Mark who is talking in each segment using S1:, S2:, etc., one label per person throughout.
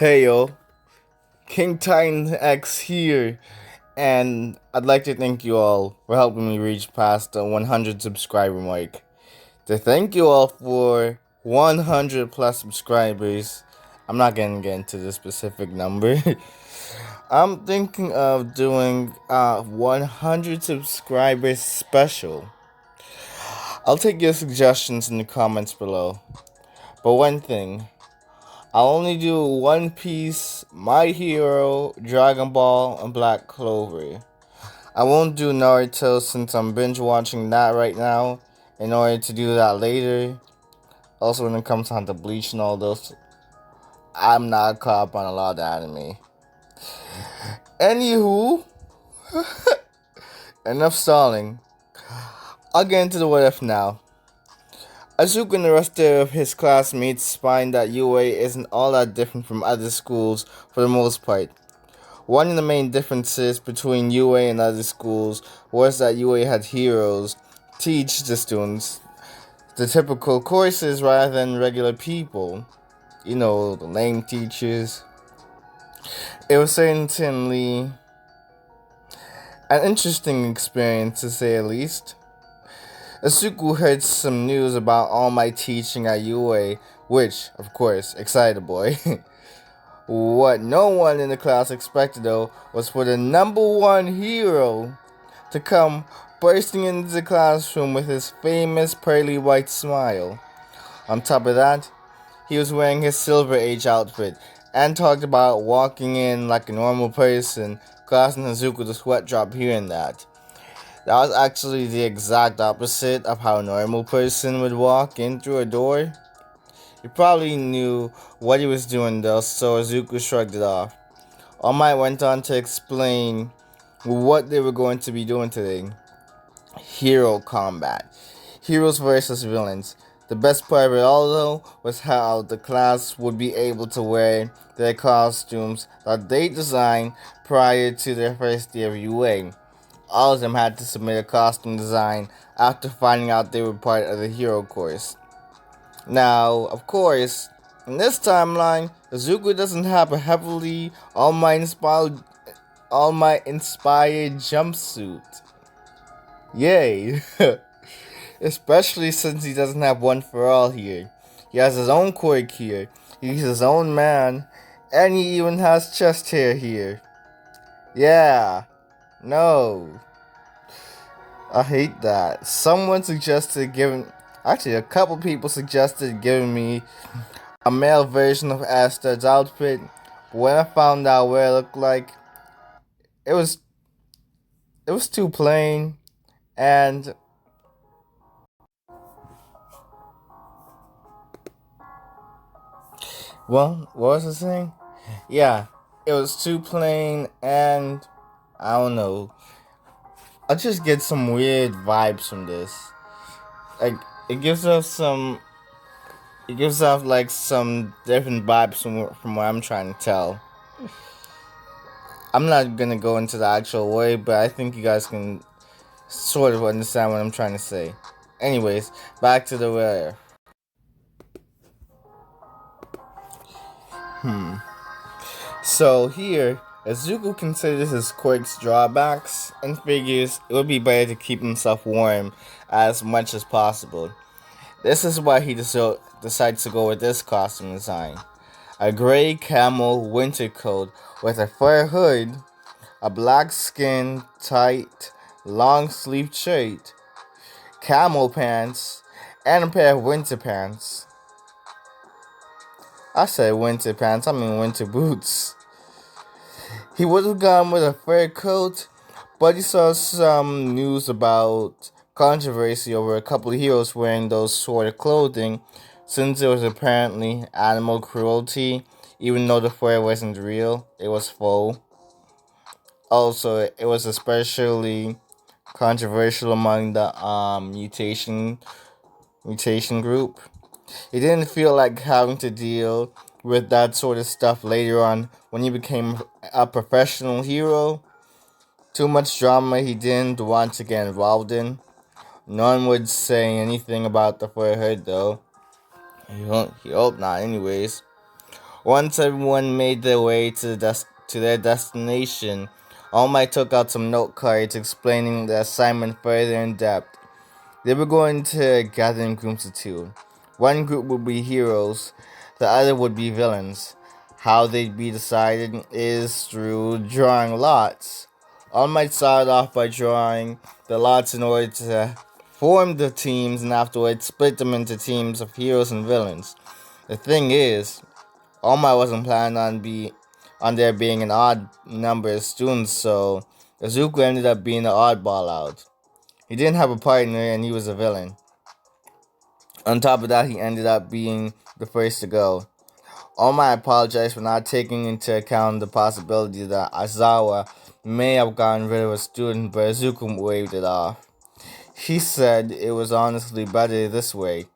S1: Hey yo, King Titan X here, and I'd like to thank you all for helping me reach past the 100 subscriber mark. To thank you all for 100 plus subscribers, I'm not gonna get into the specific number. I'm thinking of doing a 100 subscribers special. I'll take your suggestions in the comments below. But one thing, I'll only do One Piece, My Hero, Dragon Ball, and Black Clover. I won't do Naruto since I'm binge watching that right now. In order to do that later. Also, when it comes down to Bleach and all those, I'm not caught up on a lot of anime. Anywho, enough stalling. I'll get into the what if now. Izuku and the rest of his classmates find that UA isn't all that different from other schools for the most part. One of the main differences between UA and other schools was that UA had heroes teach the students the typical courses rather than regular people. You know, the lame teachers. It was certainly an interesting experience to say the least. Izuku heard some news about all my teaching at UA, which, of course, excited the boy. What no one in the class expected, though, was for the number one hero to come bursting into the classroom with his famous pearly white smile. On top of that, he was wearing his Silver Age outfit and talked about walking in like a normal person, causing Izuku to sweat drop here and that. That was actually the exact opposite of how a normal person would walk in through a door. He probably knew what he was doing though, so Izuku shrugged it off. All Might went on to explain what they were going to be doing today. Hero combat. Heroes versus villains. The best part of it all though was how the class would be able to wear their costumes that they designed prior to their first day of UA. All of them had to submit a costume design after finding out they were part of the hero course. Now, of course, in this timeline, Izuku doesn't have a heavily All Might inspired jumpsuit. Yay! Especially since he doesn't have one for all here. He has his own quirk here. He's his own man, and he even has chest hair here. Yeah. No. I hate that. Actually, a couple people suggested giving me a male version of Esdeath's outfit. But when I found out what it looked like, it was too plain. And well, what was I saying? Yeah, it was too plain, and I don't know. I just get some weird vibes from this. Like it gives off some. It gives off like some different vibes from what I'm trying to tell. I'm not gonna go into the actual way, but I think you guys can sort of understand what I'm trying to say. Anyways, back to the where. So here, Izuku considers his quirks drawbacks and figures it would be better to keep himself warm as much as possible. This is why he decides to go with this costume design. A gray camel winter coat with a fur hood, a black skin tight long sleeved shirt, camel pants, and a pair of winter pants. I said winter pants, I mean winter boots. He would have gone with a fur coat, but he saw some news about controversy over a couple of heroes wearing those sort of clothing, since it was apparently animal cruelty, even though the fur wasn't real, it was faux. Also, it was especially controversial among the mutation group. He didn't feel like having to deal with that sort of stuff later on when he became a professional hero. Too much drama he didn't want to get involved in. No one would say anything about the fur hood though. He hoped not anyways. Once everyone made their way to their destination, All Might took out some note cards explaining the assignment further in depth. They were going to gather in groups of two. One group would be heroes, the other would be villains. How they'd be decided is through drawing lots. All Might started off by drawing the lots in order to form the teams and afterwards split them into teams of heroes and villains. The thing is, All Might wasn't planning on there being an odd number of students, so Izuku ended up being the oddball out. He didn't have a partner and he was a villain. On top of that, he ended up being the first to go. All Might apologized for not taking into account the possibility that Aizawa may have gotten rid of a student, but Izuku waved it off. He said it was honestly better this way.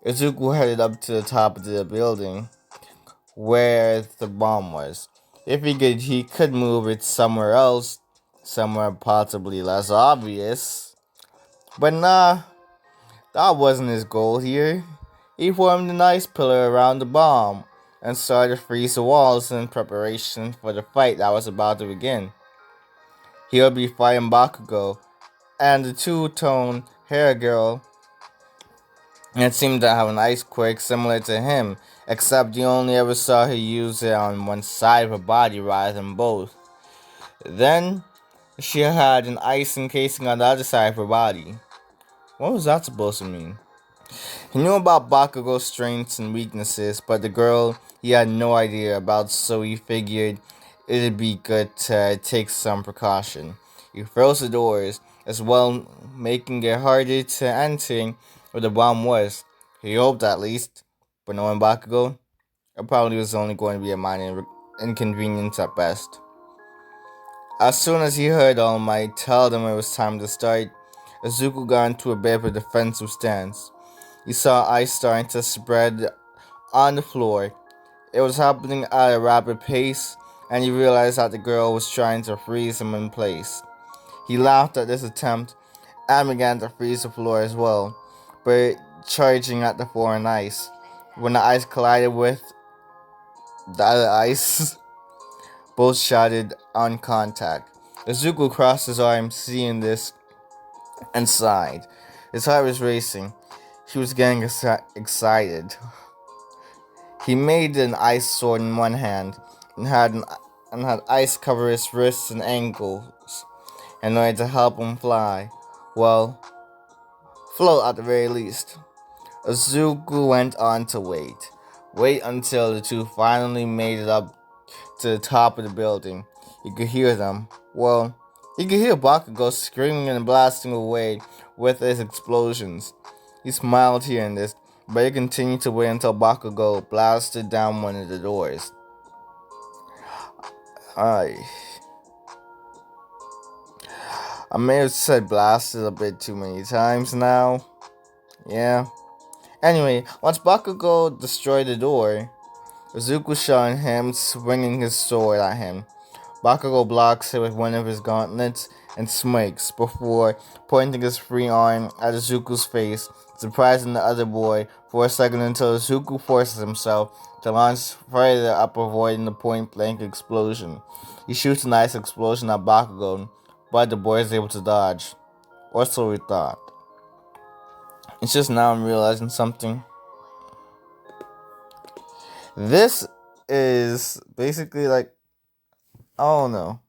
S1: Izuku headed up to the top of the building where the bomb was. If he could move it somewhere else, somewhere possibly less obvious. But nah, that wasn't his goal here. He formed an ice pillar around the bomb and started to freeze the walls in preparation for the fight that was about to begin. He would be fighting Bakugo and the two-tone hair girl, and it seemed to have an ice quake similar to him, except you only ever saw her use it on one side of her body rather than both. Then, she had an ice encasing on the other side of her body. What was that supposed to mean? He knew about Bakugo's strengths and weaknesses, but the girl he had no idea about, so he figured it'd be good to take some precaution. He froze the doors, as well making it harder to enter where the bomb was. He hoped at least, but knowing Bakugo, it probably was only going to be a minor inconvenience at best. As soon as he heard All Might tell them it was time to start, Izuku got into a bit of a defensive stance. He saw ice starting to spread on the floor. It was happening at a rapid pace, and he realized that the girl was trying to freeze him in place. He laughed at this attempt and began to freeze the floor as well, but charging at the foreign ice. When the ice collided with the other ice, both shattered on contact. Izuku crossed his arms, seeing this, and sighed. His heart was racing. He was getting excited. He made an ice sword in one hand and had ice cover his wrists and ankles in order to help him fly. Well, float at the very least. Izuku went on to wait. Wait until the two finally made it up to the top of the building. He could hear them. Well, he could hear Bakugo screaming and blasting away with his explosions. He smiled hearing this, but he continued to wait until Bakugo blasted down one of the doors. I may have said blasted a bit too many times now. Yeah. Anyway, once Bakugo destroyed the door, Izuku shot him, swinging his sword at him. Bakugo blocks it with one of his gauntlets and smirks before pointing his free arm at Izuku's face, surprising the other boy for a second until Izuku forces himself to launch further up, avoiding the point-blank explosion. He shoots a nice explosion at Bakugo, but the boy is able to dodge. Or so we thought. It's just now I'm realizing something. This is basically like, I don't know.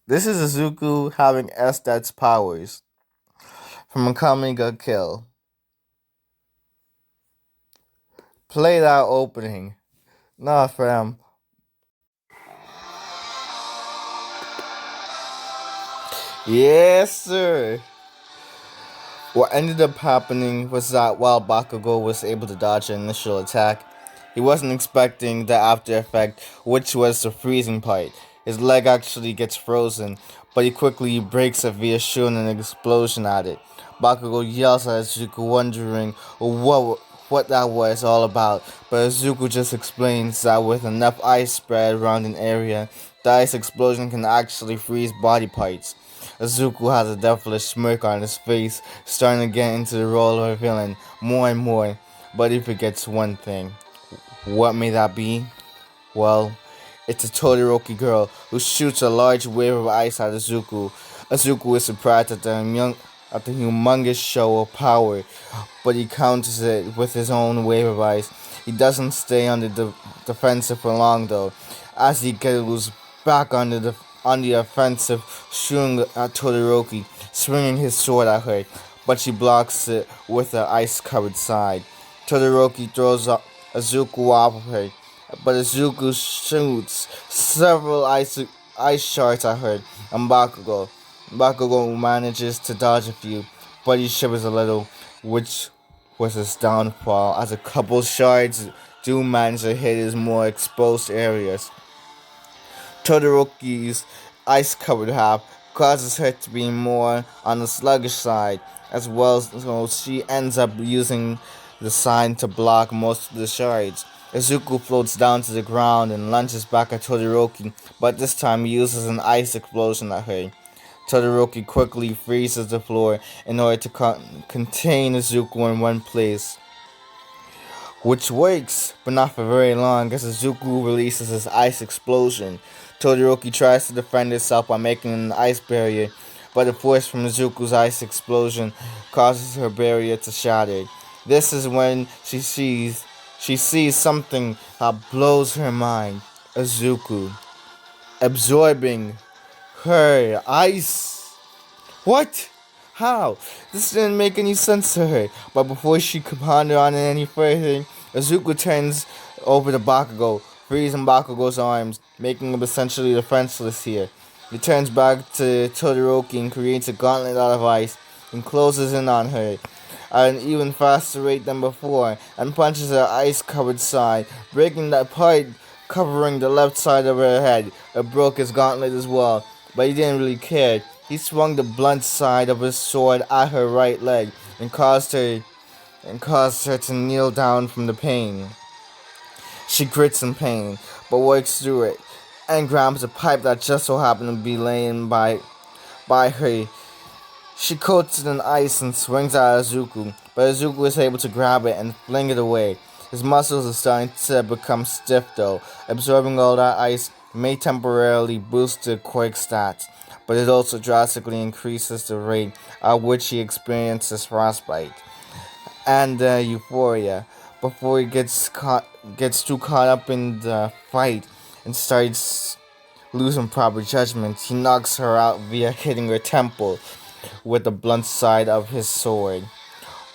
S1: This is Izuku having Esdeath's powers from a Kamiga kill. Play that opening. Nah, fam. Yes, sir. What ended up happening was that while Bakugo was able to dodge an initial attack, he wasn't expecting the after effect, which was the freezing part. His leg actually gets frozen, but he quickly breaks it via shooting an explosion at it. Bakugo yells at Izuku, wondering what that was all about, but Izuku just explains that with enough ice spread around an area, the ice explosion can actually freeze body parts. Izuku has a devilish smirk on his face, starting to get into the role of a villain more and more, but he forgets one thing. What may that be? Well, it's a Todoroki girl who shoots a large wave of ice at Izuku. Izuku is surprised at the humongous show of power, but he counters it with his own wave of ice. He doesn't stay on the defensive for long though, as he goes back on the offensive, shooting at Todoroki, swinging his sword at her, but she blocks it with her ice-covered side. Todoroki throws Izuku off of her, but Izuku shoots several ice shards at her and Bakugo. Bakugo manages to dodge a few, but he shivers a little, which was his downfall, as a couple shards do manage to hit his more exposed areas. Todoroki's ice-covered half causes her to be more on the sluggish side, as well, so she ends up using the sign to block most of the shards. Izuku floats down to the ground and lunges back at Todoroki, but this time he uses an ice explosion at her. Todoroki quickly freezes the floor in order to contain Izuku in one place, which works, but not for very long as Izuku releases his ice explosion. Todoroki tries to defend herself by making an ice barrier, but the force from Izuku's ice explosion causes her barrier to shatter. This is when she sees something that blows her mind. Izuku absorbing her ice. What? How? This didn't make any sense to her. But before she could ponder on it any further, Izuku turns over to Bakugo, freezing Bakugo's arms, making him essentially defenseless here. He turns back to Todoroki and creates a gauntlet out of ice and closes in on her at an even faster rate than before and punches her ice-covered side, breaking that part covering the left side of her head. It broke his gauntlet as well, but he didn't really care. He swung the blunt side of his sword at her right leg and caused her to kneel down from the pain. She grits in pain, but works through it, and grabs a pipe that just so happened to be laying by her. She coats it in ice and swings at Izuku, but Izuku is able to grab it and fling it away. His muscles are starting to become stiff though. Absorbing all that ice may temporarily boost the quake stats, but it also drastically increases the rate at which he experiences frostbite and euphoria before he gets too caught up in the fight and starts losing proper judgment. He knocks her out via hitting her temple with the blunt side of his sword.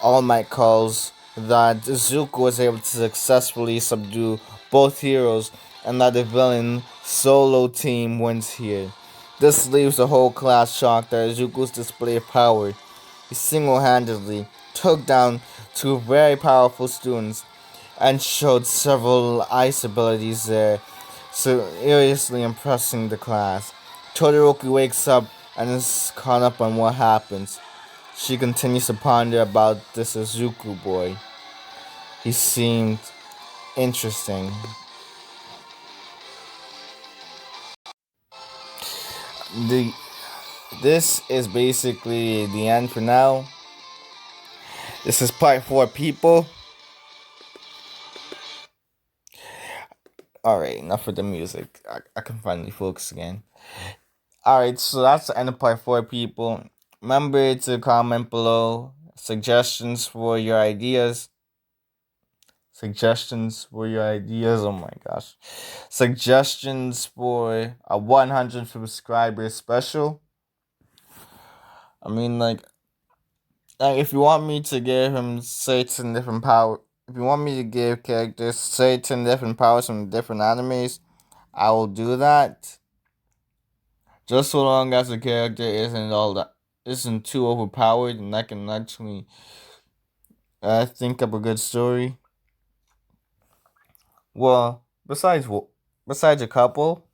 S1: All Might calls that Izuku was able to successfully subdue both heroes and that the villain solo team wins here. This leaves the whole class shocked at Izuku's display of power. He single-handedly took down two very powerful students and showed several ice abilities there, seriously impressing the class. Todoroki wakes up and is caught up on what happens. She continues to ponder about this Izuku boy. He seemed interesting. The This is basically the end for now. This is part 4, people. Alright, enough of the music. I can finally focus again. Alright, so that's the end of part 4, people. Remember to comment below suggestions for your ideas. Oh my gosh. Suggestions for a 100 subscribers special. I mean, like if you want me to give him certain different power, if you want me to give characters certain different powers from different animes, I will do that. Just so long as the character isn't too overpowered, and I can actually think up a good story. Well, besides a couple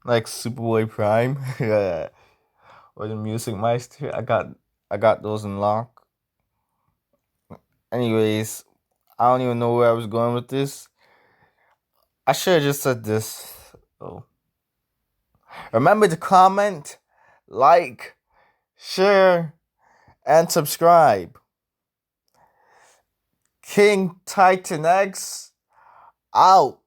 S1: like Superboy Prime or the Music Meister, I got those in lock. Anyways, I don't even know where I was going with this. I should have just said this. Oh. Remember to comment, like, share, and subscribe. King Titan X out.